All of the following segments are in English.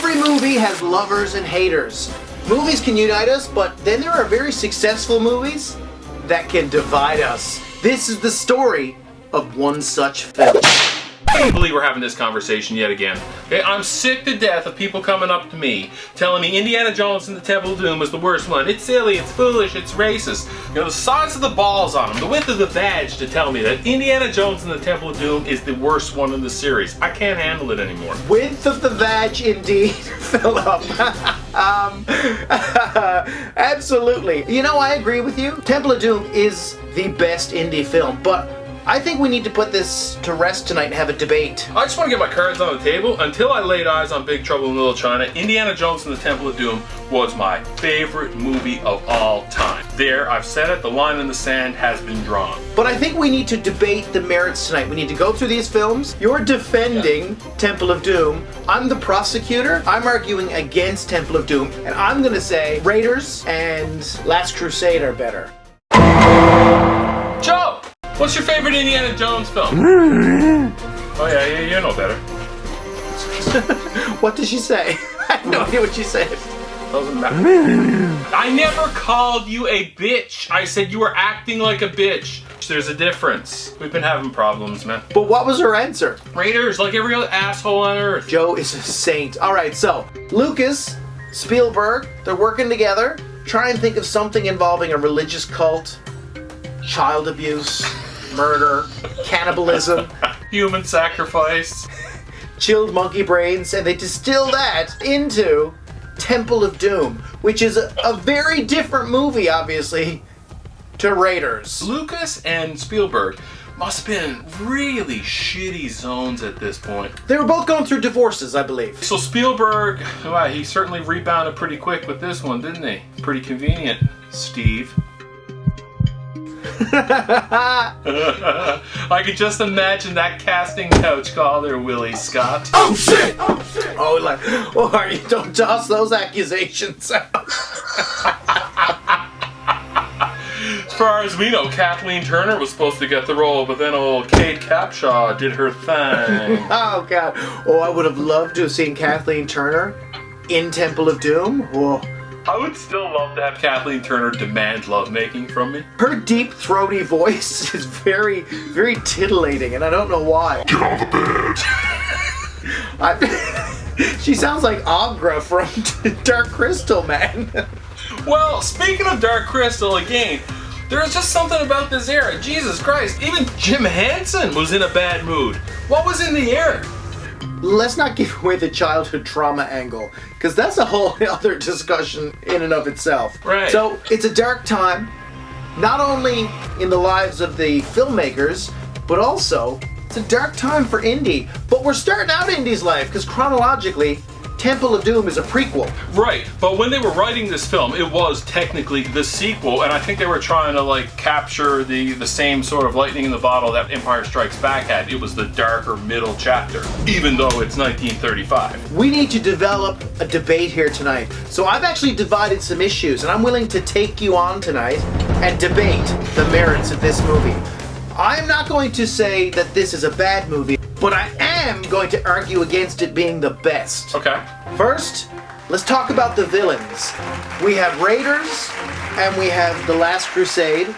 Every movie has lovers and haters. Movies can unite us, but then there are very successful movies that can divide us. This is the story of one such film. I can't believe we're having this conversation yet again. Okay, I'm sick to death of people coming up to me telling me Indiana Jones and the Temple of Doom is the worst one. It's silly, it's foolish, it's racist. You know, the size of the balls on them, the width of the vag to tell me that Indiana Jones and the Temple of Doom is the worst one in the series. I can't handle it anymore. Width of the vag, indeed, Philip. Absolutely. You know, I agree with you. Temple of Doom is the best indie film, but I think we need to put this to rest tonight and have a debate. I just want to get my cards on the table. Until I laid eyes on Big Trouble in Little China, Indiana Jones and the Temple of Doom was my favorite movie of all time. There, I've said it, the line in the sand has been drawn. But I think we need to debate the merits tonight. We need to go through these films. You're defending Temple of Doom. I'm the prosecutor. I'm arguing against Temple of Doom. And I'm going to say Raiders and Last Crusade are better. Joe! What's your favorite Indiana Jones film? Oh yeah, you know better. What did she say? I have no idea what she said. Doesn't matter. I never called you a bitch. I said you were acting like a bitch. There's a difference. We've been having problems, man. But what was her answer? Raiders, like every other asshole on earth. Joe is a saint. Alright, so Lucas, Spielberg, they're working together. Try and think of something involving a religious cult, child abuse, murder, cannibalism, human sacrifice, chilled monkey brains, and they distill that into Temple of Doom, which is a very different movie, obviously, to Raiders. Lucas and Spielberg must have been in really shitty zones at this point. They were both going through divorces, I believe. So Spielberg, well, he certainly rebounded pretty quick with this one, didn't he? Pretty convenient, Steve. I could just imagine that casting couch call there, Willie Scott. Oh shit! Oh shit! Oh, like, oh, you don't toss those accusations out. As far as we know, Kathleen Turner was supposed to get the role, but then old Kate Capshaw did her thing. Oh god! Oh, I would have loved to have seen Kathleen Turner in Temple of Doom. Whoa. I would still love to have Kathleen Turner demand lovemaking from me. Her deep, throaty voice is very, very titillating, and I don't know why. Get on the bed! She sounds like Agra from Dark Crystal, man. Well, speaking of Dark Crystal again, there's just something about this era. Jesus Christ, even Jim Henson was in a bad mood. What was in the air? Let's not give away the childhood trauma angle, because that's a whole other discussion in and of itself. Right. So it's a dark time, not only in the lives of the filmmakers, but also it's a dark time for indie. But we're starting out indie's life, because chronologically, Temple of Doom is a prequel. Right, but when they were writing this film, it was technically the sequel, and I think they were trying to like capture the same sort of lightning in the bottle that Empire Strikes Back had. It was the darker middle chapter, even though it's 1935. We need to develop a debate here tonight. So I've actually divided some issues, and I'm willing to take you on tonight and debate the merits of this movie. I'm not going to say that this is a bad movie, but I am going to argue against it being the best. Okay. First, let's talk about the villains. We have Raiders and we have The Last Crusade.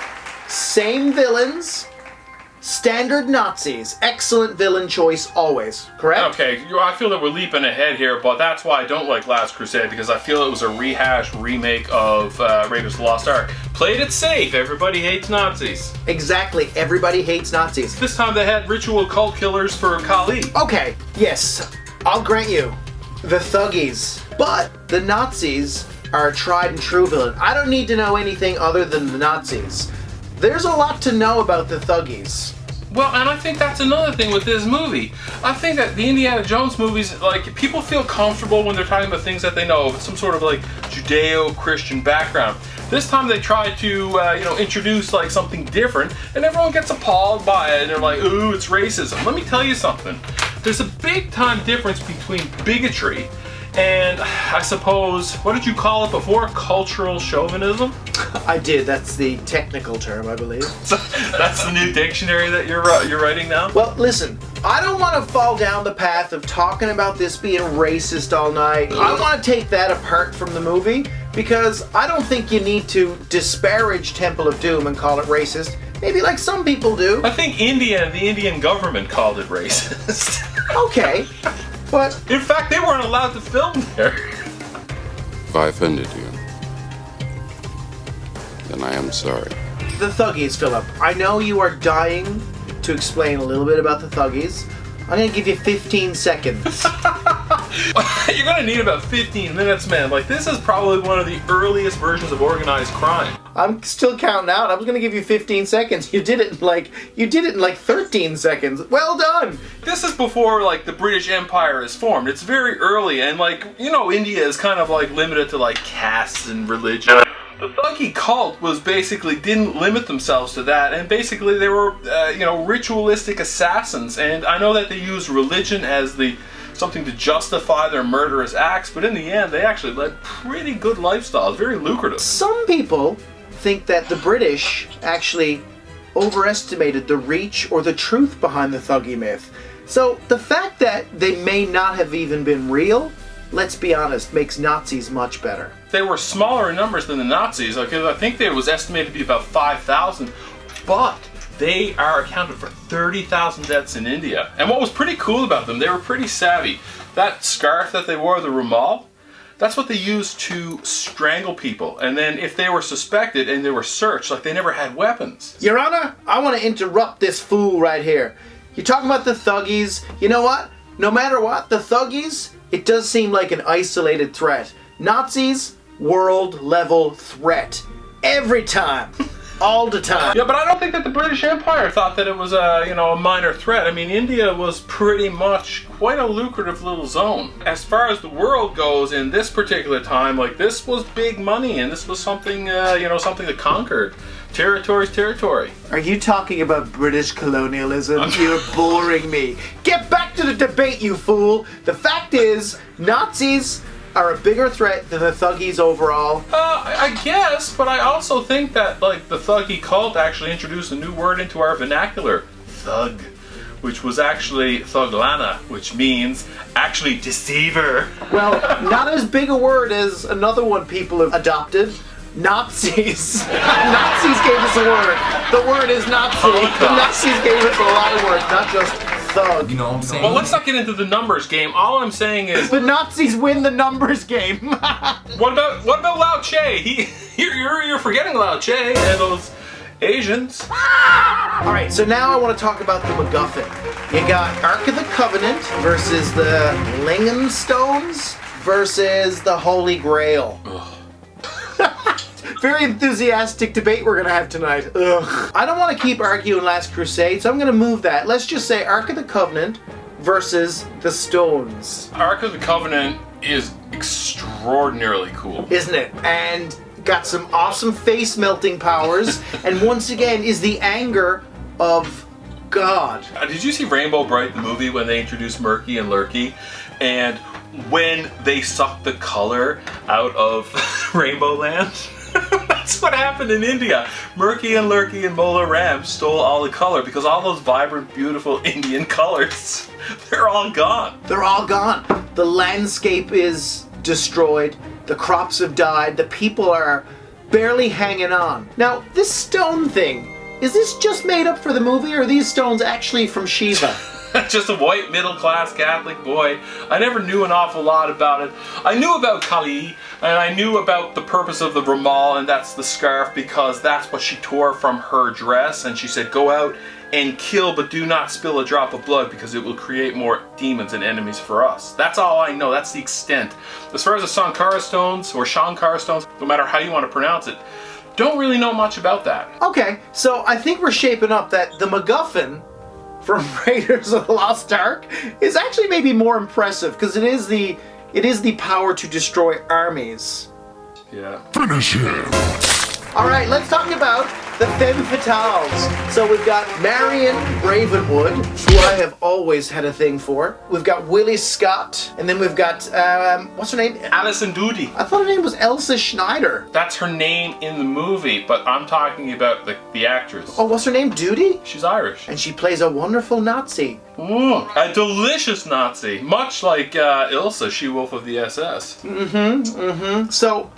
Same villains, standard Nazis. Excellent villain choice always, correct? Okay, I feel that we're leaping ahead here, but that's why I don't like Last Crusade, because I feel it was a rehash remake of Raiders of the Lost Ark. Played it safe, everybody hates Nazis. Exactly, everybody hates Nazis. This time they had ritual cult killers for Kali. Okay, yes, I'll grant you, the thuggies. But the Nazis are a tried and true villain. I don't need to know anything other than the Nazis. There's a lot to know about the thuggies. Well, and I think that's another thing with this movie. I think that the Indiana Jones movies, like, people feel comfortable when they're talking about things that they know, with some sort of, like, Judeo-Christian background. This time they try to, introduce, like, something different, and everyone gets appalled by it, and they're like, ooh, it's racism. Let me tell you something. There's a big-time difference between bigotry and, I suppose, what did you call it before? Cultural chauvinism? I did. That's the technical term, I believe. That's the new dictionary that you're writing now? Well, listen. I don't want to fall down the path of talking about this being racist all night. I want to take that apart from the movie because I don't think you need to disparage Temple of Doom and call it racist. Maybe like some people do. I think the Indian government called it racist. Okay, but... In fact, they weren't allowed to film there. If I offended you, then I am sorry. The Thuggies, Philip. I know you are dying to explain a little bit about the Thuggies. I'm gonna give you 15 seconds. You're gonna need about 15 minutes, man. Like, this is probably one of the earliest versions of organized crime. I'm still counting out. I was gonna give you 15 seconds. You did it in like 13 seconds. Well done. This is before, like, the British Empire is formed. It's very early, and, like, you know, India is kind of, like, limited to, like, castes and religion. The Thuggy cult was basically didn't limit themselves to that, and basically they were, ritualistic assassins. And I know that they used religion as something to justify their murderous acts, but in the end, they actually led pretty good lifestyles, very lucrative. Some people think that the British actually overestimated the reach or the truth behind the Thuggy myth. So the fact that they may not have even been real, let's be honest, makes Nazis much better. They were smaller in numbers than the Nazis. Like, I think it was estimated to be about 5,000, but they are accounted for 30,000 deaths in India. And what was pretty cool about them, they were pretty savvy. That scarf that they wore, the rumal, that's what they used to strangle people. And then if they were suspected and they were searched, like, they never had weapons. Your Honor, I want to interrupt this fool right here. You're talking about the Thuggies. You know what? No matter what, the Thuggies, it does seem like an isolated threat. Nazis, world-level threat. Every time. All the time. Yeah, but I don't think that the British Empire thought that it was a minor threat. I mean, India was pretty much quite a lucrative little zone. As far as the world goes, in this particular time, like, this was big money, and this was something, something that conquered. Territory's territory. Are you talking about British colonialism? You're boring me. Get back to the debate, you fool. The fact is, Nazis are a bigger threat than the Thuggies overall. I guess, but I also think that, like, the Thuggy cult actually introduced a new word into our vernacular, thug, which was actually thuglana, which means actually deceiver. Well, not as big a word as another one people have adopted. Nazis. Nazis gave us a word. The word is Nazi. The Nazis gave us a lot of words, not just thug. You know what I'm saying? Well, let's not get into the numbers game. All I'm saying is the Nazis win the numbers game. What about Lao Che? You're forgetting Lao Che and those Asians. All right, so now I want to talk about the MacGuffin. You got Ark of the Covenant versus the Lingam Stones versus the Holy Grail. Very enthusiastic debate we're gonna have tonight. Ugh. I don't want to keep arguing Last Crusade, so I'm gonna move that. Let's just say Ark of the Covenant versus the Stones. Ark of the Covenant is extraordinarily cool, isn't it? And got some awesome face melting powers, and once again is the anger of God. Did you see Rainbow Bright, the movie, when they introduced Murky and Lurky? And when they sucked the color out of Rainbow Land? That's what happened in India. Murky and Lurky and Mola Ram stole all the color because all those vibrant, beautiful Indian colors, they're all gone. They're all gone. The landscape is destroyed. The crops have died. The people are barely hanging on. Now, this stone thing, is this just made up for the movie, or are these stones actually from Shiva? Just a white middle-class Catholic boy. I never knew an awful lot about it. I knew about Kali, and I knew about the purpose of the rumal, and that's the scarf, because that's what she tore from her dress, and she said, go out and kill, but do not spill a drop of blood, because it will create more demons and enemies for us. That's all I know. That's the extent. As far as the Sankara stones, or Shankara stones, no matter how you want to pronounce it, don't really know much about that. Okay, so I think we're shaping up that the MacGuffin from Raiders of the Lost Ark is actually maybe more impressive, because it is the power to destroy armies. Yeah. Finish him! Alright, let's talk about the femme fatales. So we've got Marion Ravenwood, who I have always had a thing for. We've got Willie Scott, and then we've got, what's her name? Alison Doody. I thought her name was Elsa Schneider. That's her name in the movie, but I'm talking about the actress. Oh, what's her name? Duty? She's Irish. And she plays a wonderful Nazi. A delicious Nazi, much like Ilsa, She-Wolf of the SS. So,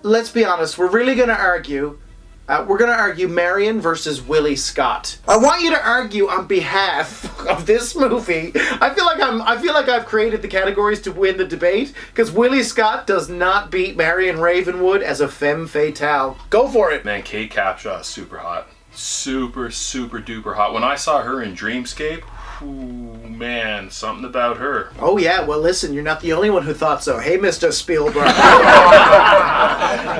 let's be honest, we're really going to argue. We're going to argue Marion versus Willie Scott. I want you to argue on behalf of this movie. I feel like I've created the categories to win the debate, because Willie Scott does not beat Marion Ravenwood as a femme fatale. Go for it. Man, Kate Capshaw is super hot. Super, super duper hot. When I saw her in Dreamscape, ooh, man, something about her. Oh yeah, well listen, you're not the only one who thought so. Hey, Mr. Spielberg.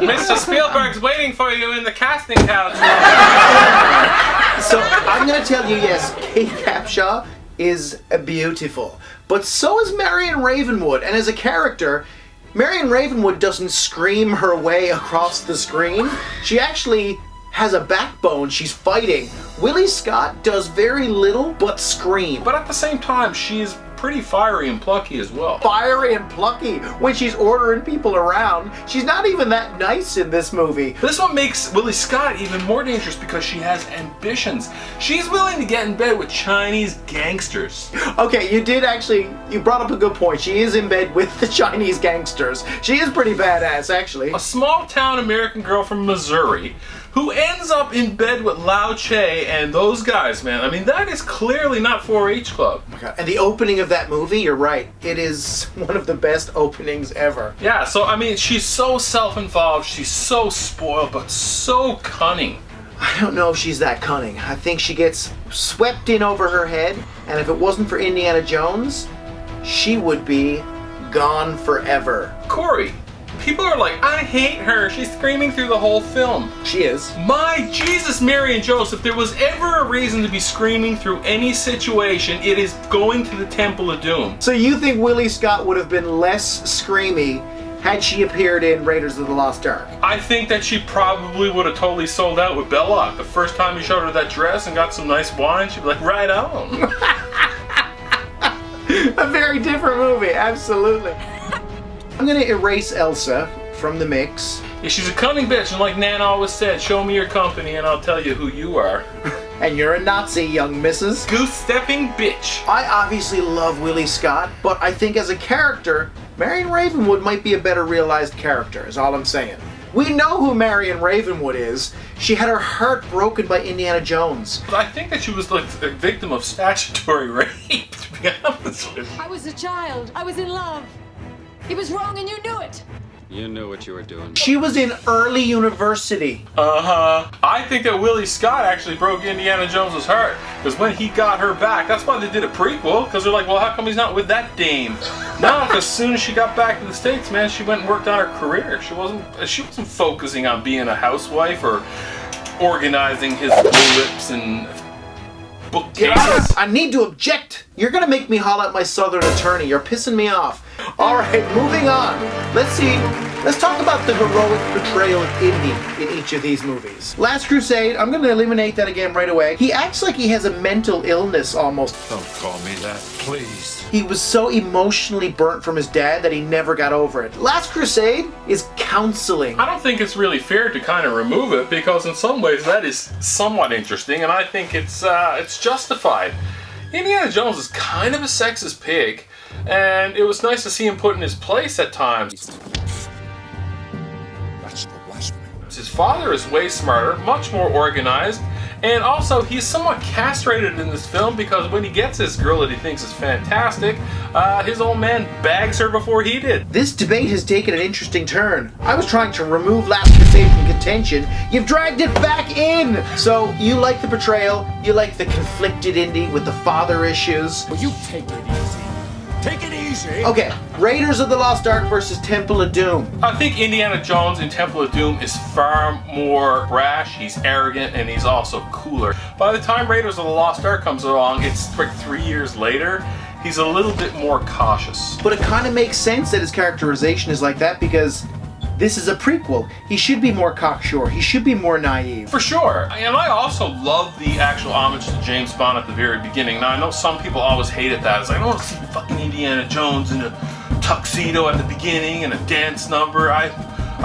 Mr. Spielberg's waiting for you in the casting couch. So I'm gonna tell you, yes, Kate Capshaw is beautiful, but so is Marion Ravenwood, and as a character, Marion Ravenwood doesn't scream her way across the screen. She actually has a backbone. She's fighting. Willie Scott does very little but scream. But at the same time, she's pretty fiery and plucky as well. Fiery and plucky when she's ordering people around. She's not even that nice in this movie. This one makes Willie Scott even more dangerous because she has ambitions. She's willing to get in bed with Chinese gangsters. Okay, you brought up a good point. She is in bed with the Chinese gangsters. She is pretty badass, actually. A small town American girl from Missouri who ends up in bed with Lao Che and those guys, man. I mean, that is clearly not 4-H Club. Oh my God. And the opening of that movie, you're right. It is one of the best openings ever. Yeah, so I mean, she's so self-involved, she's so spoiled, but so cunning. I don't know if she's that cunning. I think she gets swept in over her head, and if it wasn't for Indiana Jones, she would be gone forever. Corey, people are like, I hate her. She's screaming through the whole film. She is. My Jesus, Mary and Joseph, if there was ever a reason to be screaming through any situation, it is going to the Temple of Doom. So you think Willie Scott would have been less screamy had she appeared in Raiders of the Lost Ark? I think that she probably would have totally sold out with Belloc. The first time he showed her that dress and got some nice wine, she'd be like, right on. A very different movie, absolutely. I'm gonna erase Elsa from the mix. Yeah, she's a cunning bitch, and like Nan always said, show me your company and I'll tell you who you are. And you're a Nazi, young missus. Goose-stepping bitch. I obviously love Willie Scott, but I think as a character, Marion Ravenwood might be a better realized character, is all I'm saying. We know who Marion Ravenwood is. She had her heart broken by Indiana Jones. I think that she was like a victim of statutory rape, to be honest with you. I was a child. I was in love. It was wrong and you knew it. You knew what you were doing. She was in early university. I think that Willie Scott actually broke Indiana Jones's heart, because when he got her back, that's why they did a prequel, because they're like, well, how come he's not with that dame? No, because as soon as she got back to the States, man, she went and worked on her career. She wasn't focusing on being a housewife or organizing his bullets and bookcases. I need to object. You're gonna make me holler at my southern attorney. You're pissing me off. All right, moving on. Let's talk about the heroic portrayal of Indy in each of these movies. Last Crusade, I'm gonna eliminate that again right away. He acts like he has a mental illness almost. Don't call me that, please. He was so emotionally burnt from his dad that he never got over it. Last Crusade is counseling. I don't think it's really fair to kind of remove it, because in some ways that is somewhat interesting, and I think it's justified. Indiana Jones is kind of a sexist pig, and it was nice to see him put in his place at times. That's the last one. His father is way smarter, much more organized, and also he's somewhat castrated in this film, because when he gets this girl that he thinks is fantastic, his old man bags her before he did. This debate has taken an interesting turn. I was trying to remove Last Crusade from contention. You've dragged it back in! So, you like the portrayal, you like the conflicted Indy with the father issues. Well, you take it easy. Take it easy. Okay, Raiders of the Lost Ark versus Temple of Doom. I think Indiana Jones in Temple of Doom is far more brash, he's arrogant, and he's also cooler. By the time Raiders of the Lost Ark comes along, it's like 3 years later, he's a little bit more cautious. But it kind of makes sense that his characterization is like that, because This is a prequel. He should be more cocksure. He should be more naive. For sure. And I also love the actual homage to James Bond at the very beginning. Now, I know some people always hated that. It's like, I don't want to see fucking Indiana Jones in a tuxedo at the beginning and a dance number. I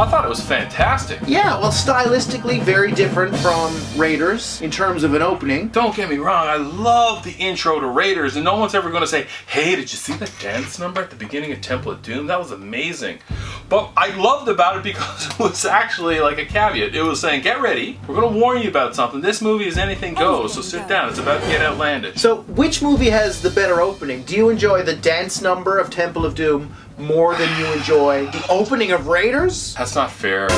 thought it was fantastic. Yeah, well, stylistically very different from Raiders in terms of an opening. Don't get me wrong, I love the intro to Raiders, and no one's ever going to say, hey, did you see the dance number at the beginning of Temple of Doom? That was amazing. But I loved about it because it was actually like a caveat. It was saying, get ready, we're going to warn you about something. This movie is anything goes, so sit down. It's about to get outlandish. So, which movie has the better opening? Do you enjoy the dance number of Temple of Doom more than you enjoy the opening of Raiders? That's not fair.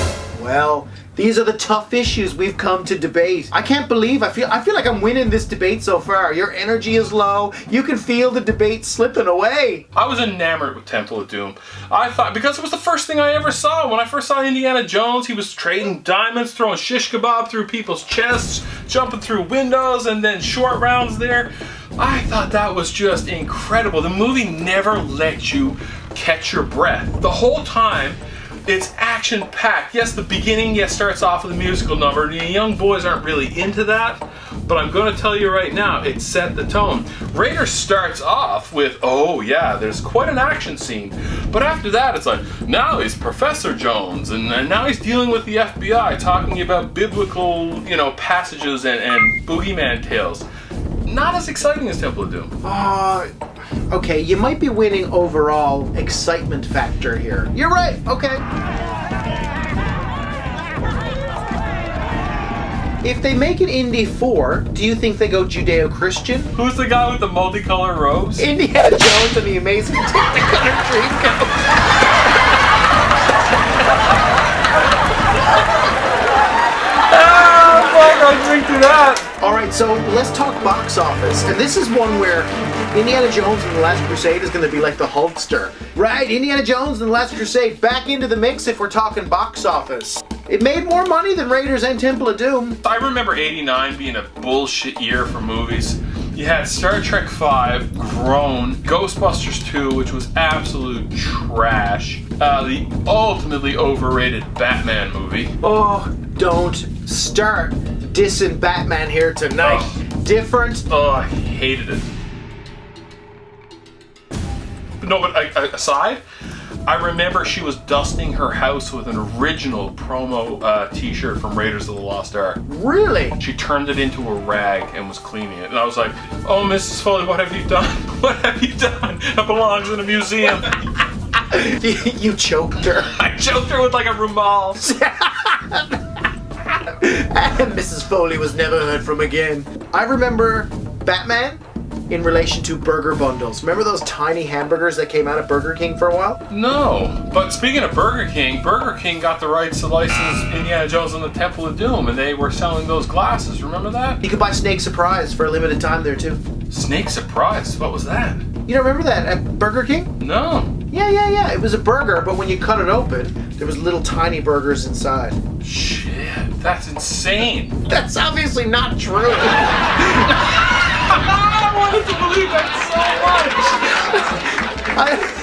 Well, these are the tough issues we've come to debate. I can't believe I feel like I'm winning this debate so far. Your energy is low. You can feel the debate slipping away. I was enamored with Temple of Doom. I thought, because it was the first thing I ever saw. When I first saw Indiana Jones, he was trading diamonds, throwing shish kebab through people's chests, jumping through windows, and then short rounds there. I thought that was just incredible. The movie never let you catch your breath. The whole time, it's action-packed. Yes, the beginning, starts off with a musical number. The young boys aren't really into that, but I'm going to tell you right now, it set the tone. Raiders starts off with, oh yeah, there's quite an action scene. But after that, it's like, now he's Professor Jones, and now he's dealing with the FBI, talking about biblical, passages and boogeyman tales. Not as exciting as Temple of Doom. Okay, you might be winning overall excitement factor here. You're right, okay. If they make an Indy 4, do you think they go Judeo-Christian? Who's the guy with the multicolored robes? Indiana Jones and the Amazing Technicolor Dreamcoat. I'll drink to that. Alright, so let's talk box office. And this is one where Indiana Jones and the Last Crusade is going to be like the Hulkster. Right, Indiana Jones and the Last Crusade back into the mix if we're talking box office. It made more money than Raiders and Temple of Doom. I remember '89 being a bullshit year for movies. You had Star Trek V, Grown, Ghostbusters 2, which was absolute trash, the ultimately overrated Batman movie. Oh, don't start dissing Batman here tonight. Different. Oh, I hated it. No, but aside, I remember she was dusting her house with an original promo t-shirt from Raiders of the Lost Ark. Really? She turned it into a rag and was cleaning it. And I was like, oh, Mrs. Foley, what have you done? What have you done? It belongs in a museum. You choked her. I choked her with like a rumal. And Mrs. Foley was never heard from again. I remember Batman in relation to burger bundles. Remember those tiny hamburgers that came out of Burger King for a while? No. But speaking of Burger King got the rights to license Indiana Jones and the Temple of Doom, and they were selling those glasses. Remember that? You could buy Snake Surprise for a limited time there too. Snake Surprise? What was that? You don't remember that at Burger King? No. Yeah. It was a burger, but when you cut it open, there was little tiny burgers inside. Shit, that's insane. That's obviously not true. I wanted to believe that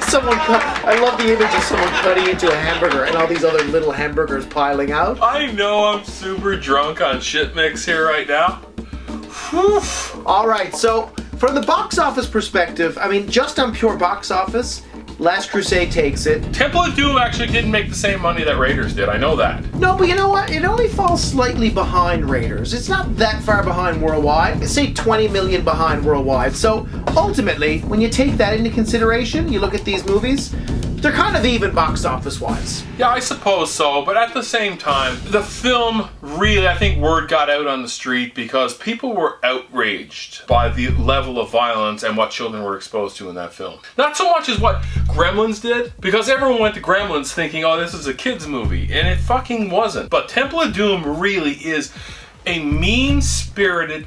so much. I love the image of someone cutting into a hamburger and all these other little hamburgers piling out. I know I'm super drunk on shit mix here right now. Whew. All right, so from the box office perspective, I mean, just on pure box office, Last Crusade takes it. Temple of Doom actually didn't make the same money that Raiders did. I know that. No, but you know what? It only falls slightly behind Raiders. It's not that far behind worldwide. Say 20 million behind worldwide. So ultimately, when you take that into consideration, you look at these movies, they're kind of even box office wise. Yeah, I suppose so, but at the same time, the film really, I think word got out on the street because people were outraged by the level of violence and what children were exposed to in that film. Not so much as what Gremlins did, because everyone went to Gremlins thinking, oh, this is a kid's movie, and it fucking wasn't. But Temple of Doom really is a mean-spirited,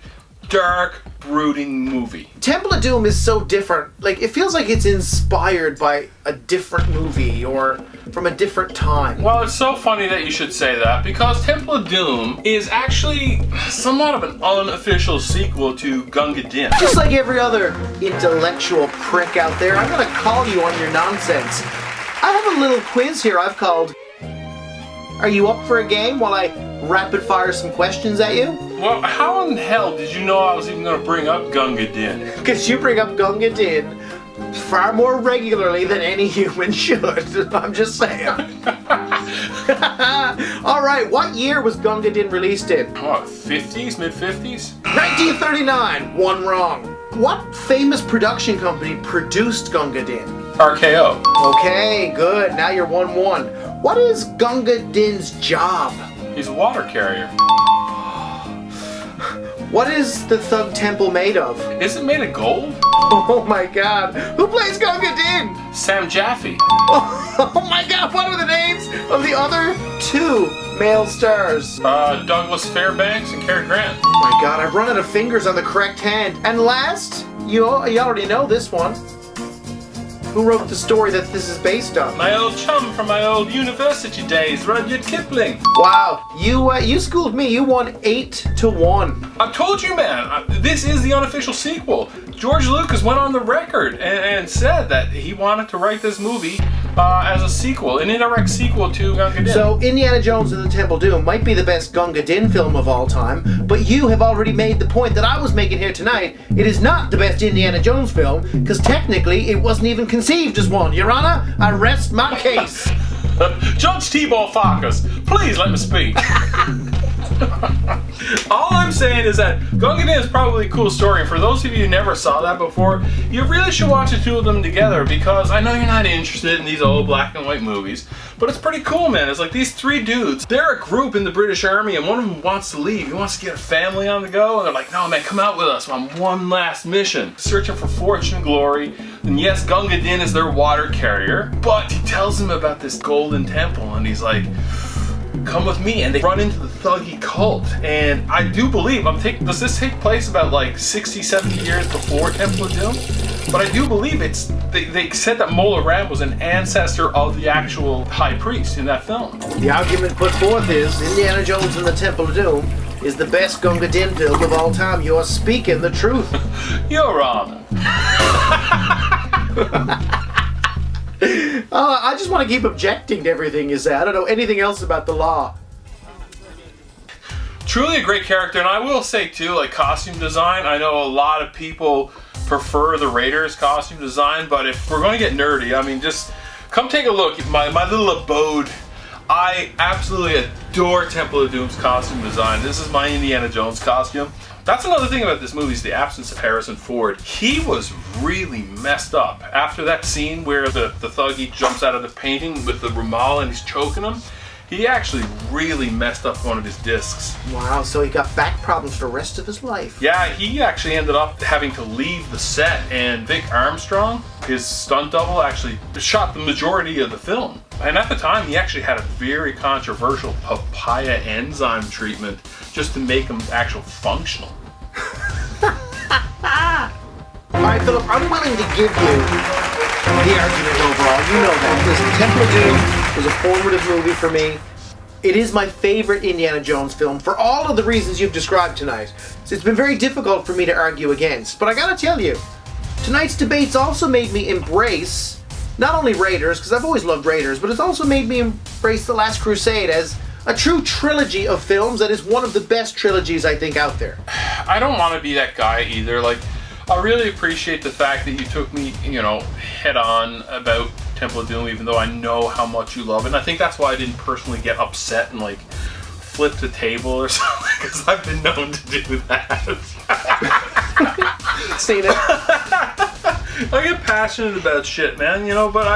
dark, brooding movie. Temple of Doom is so different. Like, it feels like it's inspired by a different movie or from a different time. Well, it's so funny that you should say that because Temple of Doom is actually somewhat of an unofficial sequel to Gunga Din. Just like every other intellectual prick out there, I'm gonna call you on your nonsense. I have a little quiz here I've called Are you up for a game while I rapid fire some questions at you? Well, how in hell did you know I was even going to bring up Gunga Din? Because you bring up Gunga Din far more regularly than any human should. I'm just saying. Alright, what year was Gunga Din released in? What, 50s, mid-50s? 1939! One wrong. What famous production company produced Gunga Din? RKO. Okay, good. Now you're 1-1. What is Gunga Din's job? He's a water carrier. What is the Thug Temple made of? Is it made of gold? Oh my god. Who plays Gunga Din? Sam Jaffe. Oh my god, what are the names of the other two male stars? Douglas Fairbanks and Cary Grant. Oh my god, I've run out of fingers on the correct hand. And last, you already know this one. Who wrote the story that this is based on? My old chum from my old university days, Rudyard Kipling. Wow, you schooled me. You won 8-1. I've told you, man, this is the unofficial sequel. George Lucas went on the record and said that he wanted to write this movie as a sequel, an indirect sequel to Gunga Din. So, Indiana Jones and the Temple of Doom might be the best Gunga Din film of all time, but you have already made the point that I was making here tonight. It is not the best Indiana Jones film, because technically it wasn't even conceived as one. Your Honor, I rest my case. Judge T-Ball Farkas, please let me speak. All I'm saying is that Gunga Din is probably a cool story, and for those of you who never saw that before, you really should watch the two of them together, because I know you're not interested in these old black and white movies, but it's pretty cool, man. It's like these three dudes, they're a group in the British Army, and one of them wants to leave. He wants to get a family on the go, and they're like, no man, come out with us on one last mission. Searching for fortune and glory, and yes, Gunga Din is their water carrier, but he tells them about this golden temple, and he's like, come with me, and they run into the thuggy cult. And I do believe, does this take place about like 60, 70 years before Temple of Doom? But I do believe they said that Mola Ram was an ancestor of the actual high priest in that film. The argument put forth is Indiana Jones and the Temple of Doom is the best Gunga Din film of all time. You're speaking the truth. Your Honor. I just want to keep objecting to everything you say. I don't know anything else about the law. Truly a great character, and I will say too, like costume design, I know a lot of people prefer the Raiders costume design, but if we're going to get nerdy, I mean, just come take a look at my little abode. I absolutely adore Temple of Doom's costume design. This is my Indiana Jones costume. That's another thing about this movie, is the absence of Harrison Ford. He was really messed up. After that scene where the thuggy jumps out of the painting with the Ramal and he's choking him, he actually really messed up one of his discs. Wow, so he got back problems for the rest of his life. Yeah, he actually ended up having to leave the set, and Vic Armstrong, his stunt double, actually shot the majority of the film. And at the time, he actually had a very controversial papaya enzyme treatment just to make him actually functional. Alright, Philip, I'm willing to give you the argument overall. You know that. Listen, Temple of Doom was a formative movie for me. It is my favorite Indiana Jones film for all of the reasons you've described tonight. So it's been very difficult for me to argue against. But I gotta tell you, tonight's debates also made me embrace not only Raiders, because I've always loved Raiders, but it's also made me embrace The Last Crusade as a true trilogy of films that is one of the best trilogies I think out there. I don't want to be that guy either. Like, I really appreciate the fact that you took me, head on about Temple of Doom, even though I know how much you love it. And I think that's why I didn't personally get upset and like flip the table or something, because I've been known to do that. Seen it. I get passionate about shit, man, but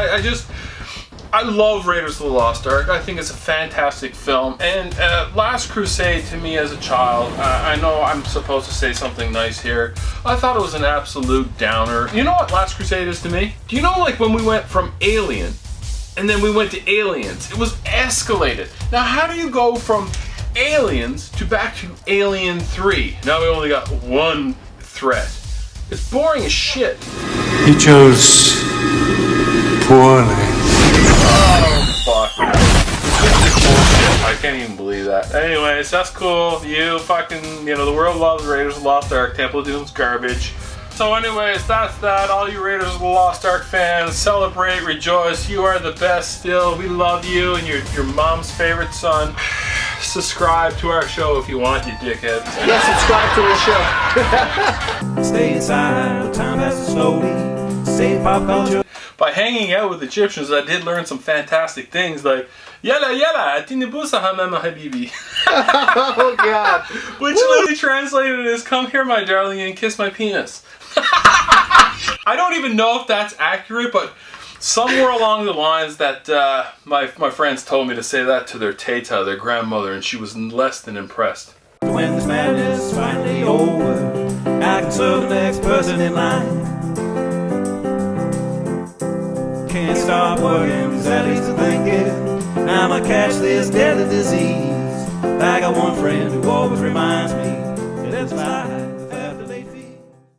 I love Raiders of the Lost Ark. I think it's a fantastic film. And Last Crusade, to me as a child, I know I'm supposed to say something nice here. I thought it was an absolute downer. You know what Last Crusade is to me? Do you know, like, when we went from Alien, and then we went to Aliens, it was escalated. Now, how do you go from Aliens to back to Alien 3? Now we only got one threat. It's boring as shit. He chose poorly. Oh, fuck. I can't even believe that. Anyways, that's cool. You fucking, the world loves Raiders of the Lost Ark. Temple of Doom's garbage. So anyways, that's that. All you Raiders of the Lost Ark fans, celebrate, rejoice. You are the best still. We love you and your mom's favorite son. Subscribe to our show if you want, you dickheads. Yeah, subscribe to the show. Stay inside, time passes slowly. Save pop culture. By hanging out with Egyptians, I did learn some fantastic things like Yalla yalla, atinibusa hamama habibi. Oh God. Which literally translated as come here my darling and kiss my penis. I don't even know if that's accurate, but somewhere along the lines that my friends told me to say that to their teta, their grandmother, and she was less than impressed. When this madness is finally over, I can serve the next person in line. Can't stop working, cause that leads to thinking I'ma catch this deadly disease. I got one friend who always reminds me that it's life.